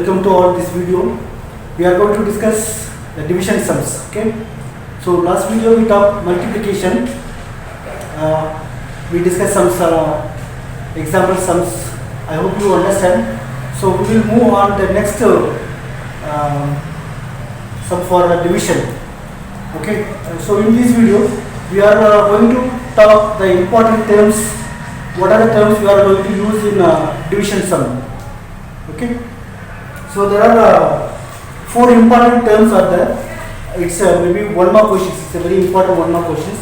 welcome to all this video. We are going to discuss the division sums. Okay. So last video we talked multiplication. We discussed some example sums. I hope you understand. So we will move on the next sum for division. Okay. So in this video we are going to talk the important terms. What are the terms we are going to use in division sum? Okay. So there are 4 important terms are there. It's maybe 1 mark questions. It's a very important 1 mark questions.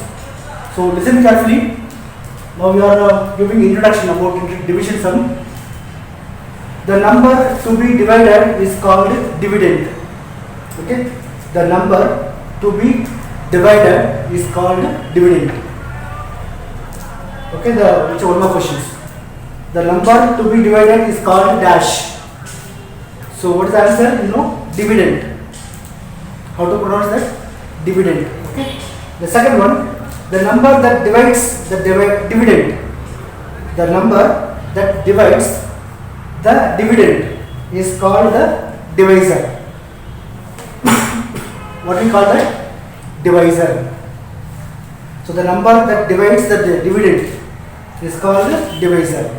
So listen carefully. Now we are giving introduction about division sum. The number to be divided is called dividend. Okay. The number to be divided is called dividend. Okay. Which 1 mark questions. The number to be divided is called dash. So what is the answer? You know, dividend. How to pronounce that? Dividend. Okay. The second one, the number that divides the dividend. The number that divides the dividend is called the divisor. What we call that? Divisor. So the number that divides the dividend is called the divisor.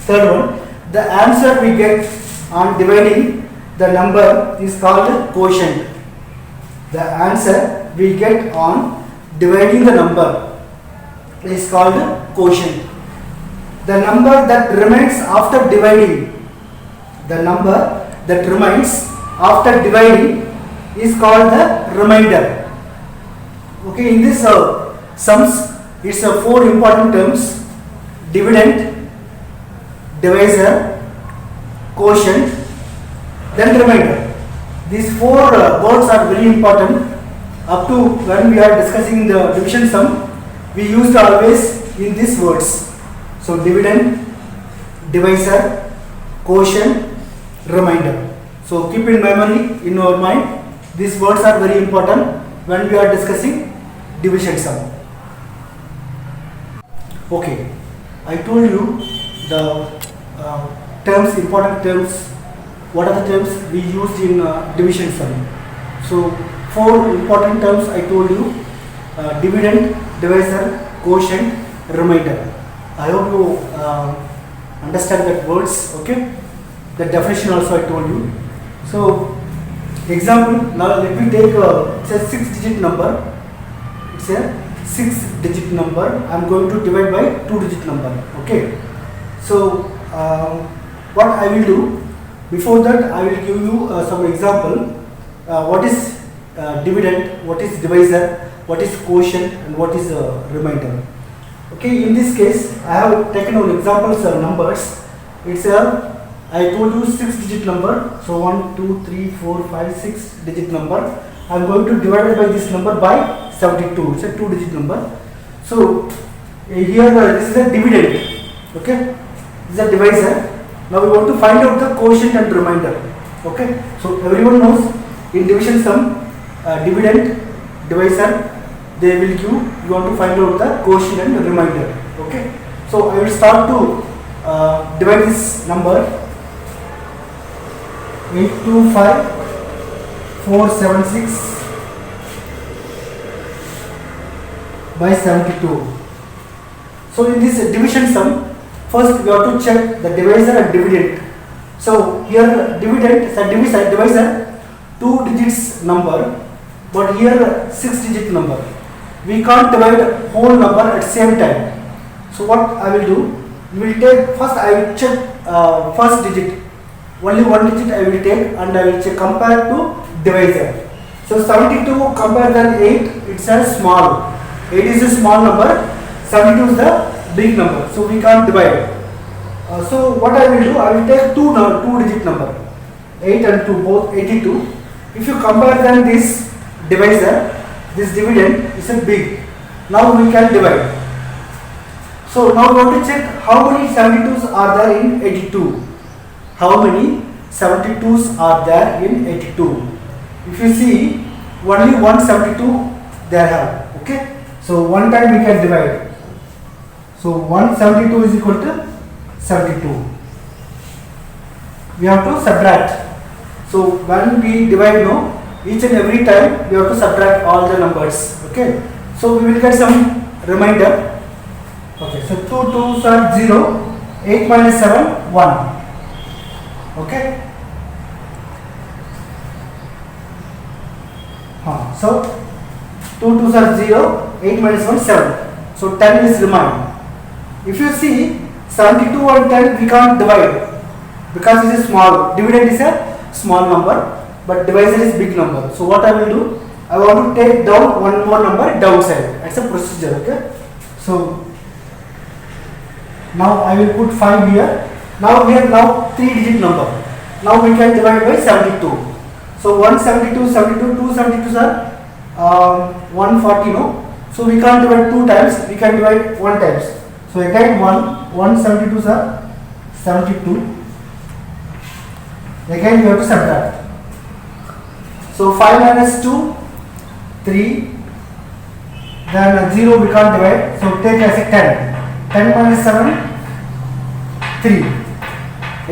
Third one, the answer we get on dividing the number is called quotient. The answer we get on dividing the number is called quotient. The number that remains after dividing, the number that remains after dividing is called the remainder. Okay, in this sums, it's 4 important terms: dividend, divisor, quotient, then remainder. These 4 words are very important. Up to when we are discussing the division sum, we used always in these words. So dividend, divisor, quotient, remainder. So keep in memory, in your mind, these words are very important when we are discussing division sum. Okay, I told you the terms, important terms. What are the terms we used in division sum? So 4 important terms I told you: dividend, divisor, quotient, remainder. I hope you understand that words. Okay, the definition also I told you. So example, now let me take it's a 6-digit number. It's a 6-digit number. I am going to divide by 2-digit number. Okay. So what I will do, before that I will give you some example. What is dividend, what is divisor, what is quotient, and what is remainder. Okay, in this case I have taken on examples of numbers. It's I told you 6-digit number. So 1, 2, 3, 4, 5, 6-digit number. I am going to divide by this number by 72. It's a 2-digit number. So here this is a dividend. Okay, this is a divisor. Now we want to find out the quotient and remainder. Okay, so everyone knows in division sum, dividend, divisor, they will give. You want to find out the quotient and the remainder. Okay, so I will start to divide this number. 825,476 by 72. So in this division sum, first we have to check the divisor and dividend. So here dividend is a divisor 2 digits number, but here 6-digit number. We can't divide whole number at same time. So what I will do, we will take first, I will check first digit. Only 1 digit I will take and I will check compare to divisor. So 72 compared to 8, it's a small. 8 is a small number, 72 is the big number. So we can't divide. So what I will do, I will take 2 digit number. 8 and 2 both 82. If you compare then this divisor, this dividend is a big. Now we can divide. So now we want to check how many 72s are there in 82. How many 72s are there in 82? If you see, only 172 they have. Okay, so one time we can divide. So 172 is equal to 72. we have to subtract. So when we divide, no, each and every time we have to subtract all the numbers. Okay. So we will get some reminder. Okay. So 2 2s are 0. 8 minus 7 1. Okay. So 2 2s are 0. 8 minus 1 7. So 10 is remain. If you see 72 and 10 we can't divide because it is small. Dividend is a small number, but divisor is big number. So what I will do? I want to take down one more number downside. That's a procedure. Okay. So now I will put 5 here. Now we have now 3-digit number. Now we can divide by 72. So 172, 72, 272 are 140. No. So we can't divide 2 times. We can divide 1 times. So again 172 are 72. Again we have to subtract. So 5 minus 2, 3. Then 0 we can't divide. So take as a 10. 10 minus 7, 3.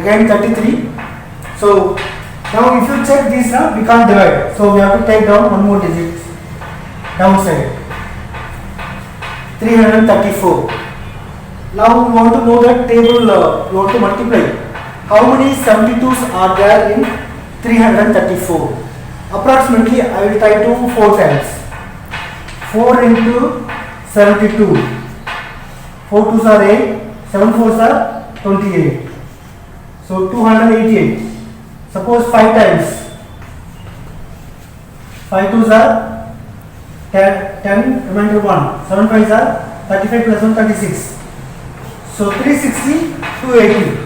Again 33. So now if you check this now, we can't divide. So we have to take down one more digit downside. 334. Now we want to know that table, we want to multiply. How many 72s are there in 334? Approximately I will try to 4 times. 4 into 72. 4 2s are 8, 7 4s are 28. So 288. Suppose 5 times. 5 2s are 10, remainder 1. 7 5s are 35 plus 1 36. So 360, 280.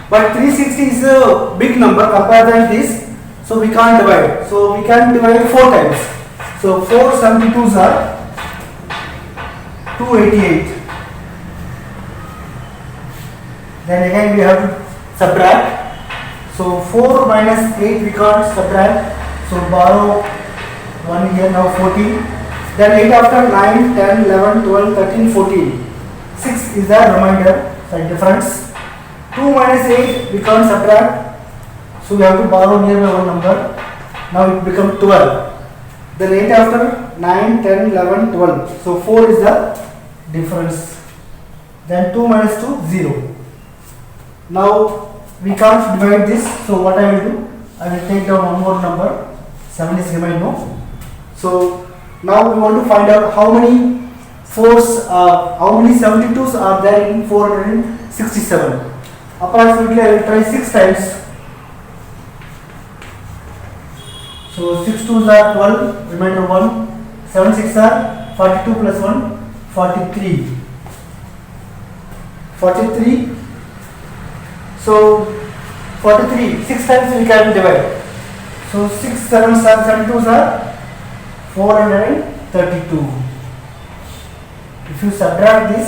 But 360 is a big number compared to this. So we can't divide. So we can divide 4 times. So 4 72s are 288. Then again we have to subtract. So 4 minus 8 we can't subtract. So borrow 1 here, now 14. Then 8 after 9, 10, 11, 12, 13, 14. 6 is the remainder, side difference. 2 minus 8 we can't subtract. So we have to borrow nearby one number. Now it becomes 12. Then 8 after 9, 10, 11, 12. So 4 is the difference. Then 2 minus 2, 0. Now we can't divide this. So what I will do? I will take down one more number. 7 is remain, no. So now we want to find out how many 4s, how many 72s are there in 467. Approximately I will try 6 times. So 6 2s are 12, remainder 1. 7 6 are 42 plus 1, 43. 43. So 43, 6 times we can divide. So 6 7s are 72s are 432. If you subtract this,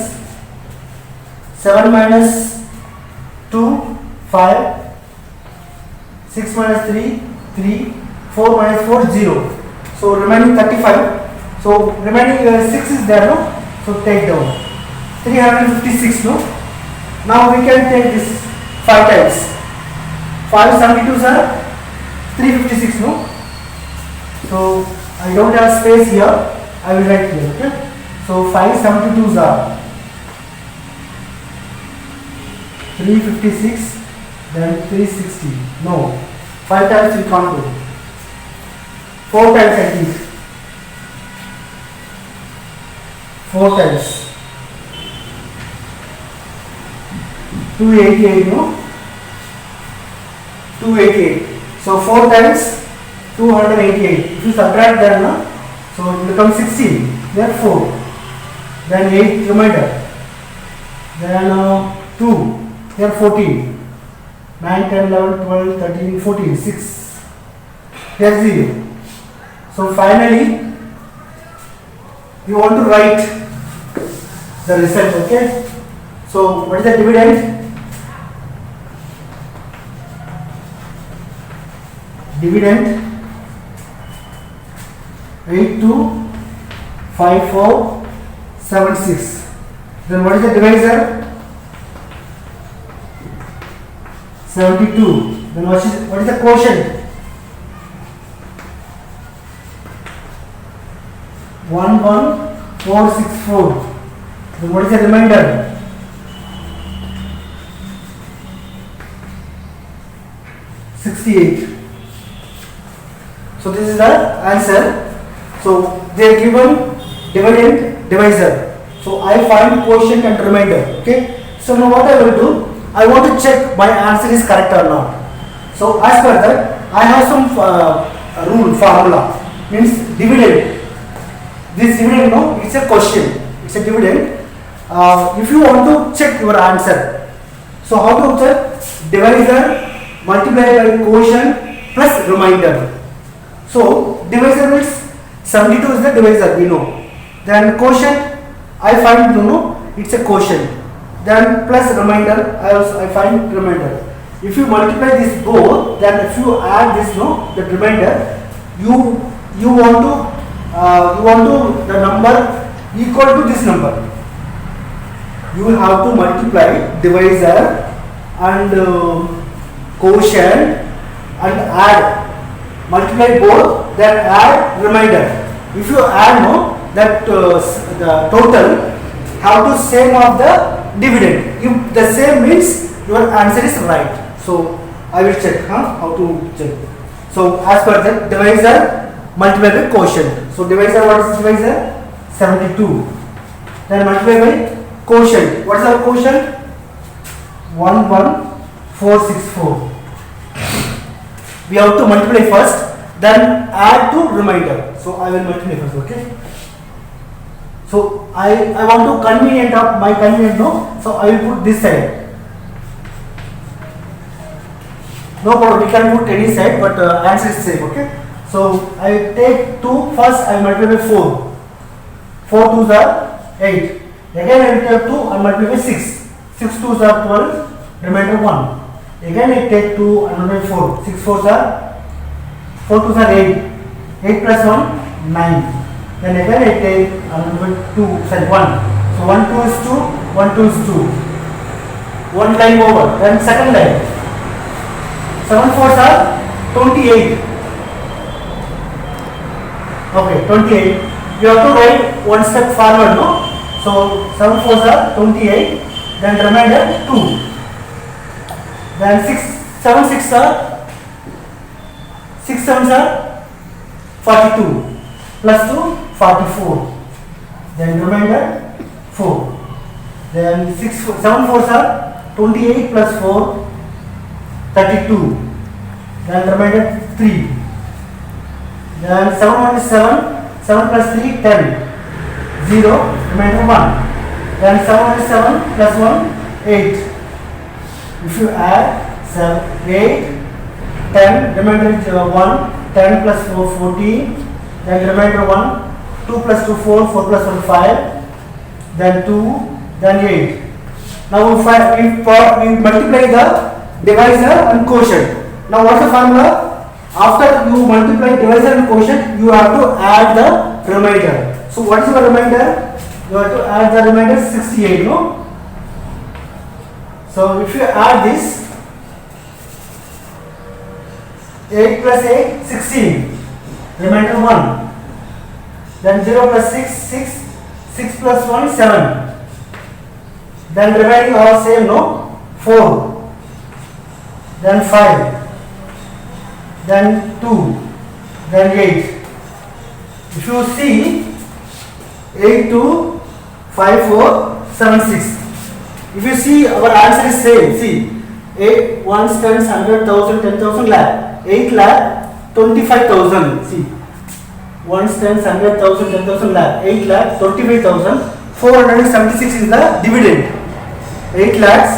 7 minus 2, 5, 6 minus 3, 3, 4 minus 4, 0. So remaining 35. So remaining 6 is there, no? So take down. 356, no? Now we can take this 5 times. 5 72s are 356, no? So I don't have space here. I will write here, okay? So 5 72s are 356, then 360. No, 5 times we can't do. 4 times at least. 4 times. 288, no? 288. So 4 times 288. If you subtract that, no? So it becomes 16. Then 4. Then 8 remainder. Then 2. Then 14. 9, 10, 11, 12, 13, 14. 6. Here 0. So finally, you want to write the result, okay? So what is the dividend? Dividend 825476. Then what is the divisor? 72. Then what is the quotient? 11464. Then what is the remainder? 68. So this is the answer. So they are given dividend, divisor. So I find quotient and remainder. Okay. So now what I will do? I want to check my answer is correct or not. So as per that, I have some rule formula. Means dividend. This dividend, no, it's a question. It's a dividend. If you want to check your answer, so how to check? Divisor multiplied by quotient plus remainder. So divisor means 72 is the divisor, we know. Then quotient, I find, you know, it's a quotient. Then plus remainder, I find remainder. If you multiply this both, then if you add this, no, the remainder, you want to the number equal to this number. You will have to multiply divisor and quotient and add. Multiply both, then add remainder. If you add, no, that the total have to same of the dividend. If the same means your answer is right. So I will check how to check. So as per that, divisor multiplied by quotient. So divisor, what is divisor? 72. Then multiply by quotient. What is our quotient? 11464. We have to multiply first, then add to remainder. So I will multiply first. Okay. So I want to convenient of my convenient, no. So I will put this side. No problem. We can put any side, but answer is same. Okay. So I take 2 first. I multiply by 4. 4 2s are 8. Again I will take 2 and multiply by 6. 6 2s are 12. Remainder 1. Again I take 2 and multiply by 4. 6 4s are 4 2s are 8. 8 plus 1 9. Then again I take and multiply 2 sorry 1. So 1 2 is 2. 1 2 is 2. One line over. Then second line. 7 4s are 28. Okay, 28. You have to write one step forward, no? So 7 4s are 28. Then remainder 2. Then 6 7 6 are 6 7s are 42. Plus 2 44. Then remainder 4. Then 7 4s are 28 plus 4 32. Then remainder 3. Then 7 1 is 7. 7 plus 3 10. 0. Remainder 1. Then 7 1 is 7 plus 1 8. If you add 7 8 10, remainder is 1. 10 plus 4 14. Then remainder 1. 2 plus 2 4. 4 plus 1 5. Then 2. Then 8. Now we multiply the divisor and quotient. Now what's the formula? After you multiply divisor and quotient, you have to add the remainder. So what is your remainder? You have to add the remainder 68, no? So if you add this, 8 plus 8, 16. Remainder 1. Then 0 plus 6, 6. 6 plus 1, 7. Then remaining all same, no? 4. Then 5. Then 2. Then 8. If you see 8 2 5 4 7 6. If you see our answer is same. See 8 1 tens 100,000 10,000 lakh. 8 lakh 25,000. See 1 tens 100,000 10,000 lakh. 8 lakh 25,000. 476 is the dividend. 8 lakhs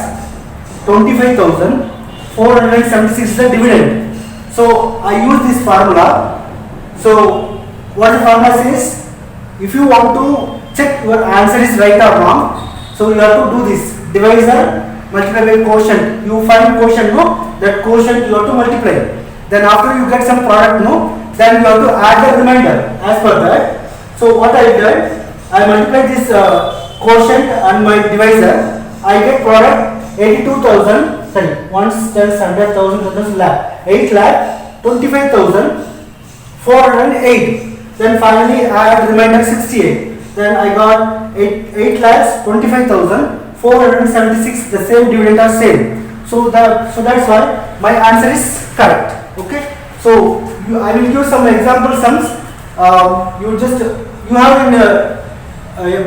25,000. 476 is the dividend. So I use this formula. So what the formula says, if you want to check your answer is right or wrong, so you have to do this divisor multiply by quotient. You find quotient, no? That quotient you have to multiply. Then after you get some product, no? Then you have to add the remainder as per that. So what I did, I multiply this quotient and my divisor. I get product 82,000 sorry, ones, tens, hundred, thousand, thousands, lakh. 8 lakh 25,408. Then finally I add remainder 68. Then I got 8 lakhs 25,476. The same dividend are same. So that's why my answer is correct. Okay. So I will give some example sums. You have in a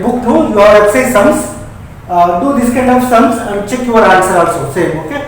book 2 your exercise sums. Do this kind of sums and check your answer also. Same. Okay.